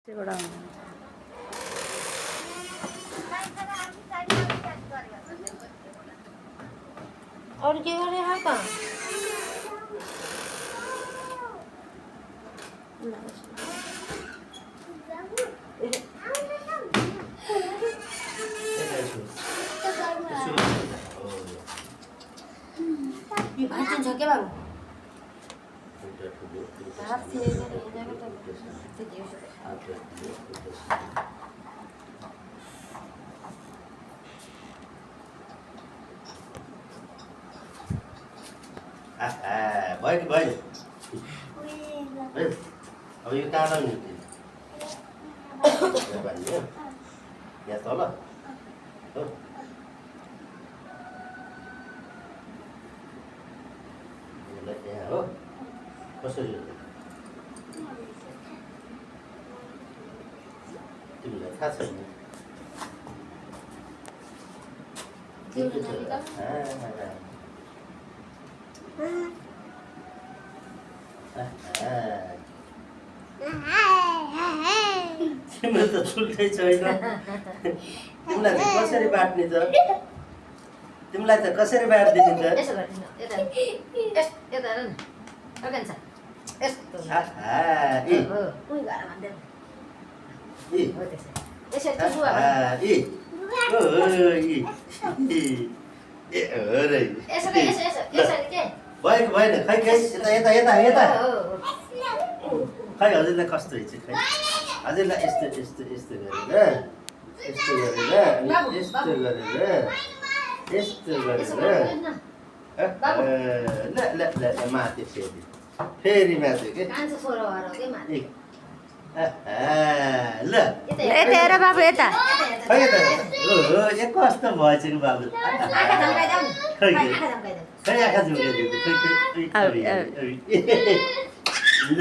एउटा हुन्छ। अरू के गरे हौ त यो भाँचिन्छ के बाबु हात भयो कि भयो अब यो कहाँ लाउने भन्यो यहाँ तल हो यहाँ हो कसरी हो तिमीलाई थाहा छैन तिम्रो त छुट्टै छैन तिमीलाई चाहिँ कसरी बाँड्ने त तिमीलाई त कसरी बाँडिदिने त यसो गर्दिन यता यता हेर न अर्कान्छ यस्तो हो उही घर भन्दैन हो त्यसै यसरी चाहिँ बुवा यसरी यसो यसो यसरी के भयो कि भएन खै खै यता यता यता यता खै हजुरलाई कस्तो हुन्छ खै हजुरलाई यस्तो यस्तो यस्तो गरेर यस्तो गरेर यस्तो गरेर यस्तो गरेर ल ल ल माथि फेरि फेरि माथि के कान्छ छोरो भएर के माथि ल यता हेर बाबु यता खै यता हो यो कस्तो भएछ नि बाबु आँखा झम्काइदेऊ नि खै आँखा झम्काइदेऊ खै आँखा झुम्काइदिएको खै खै ल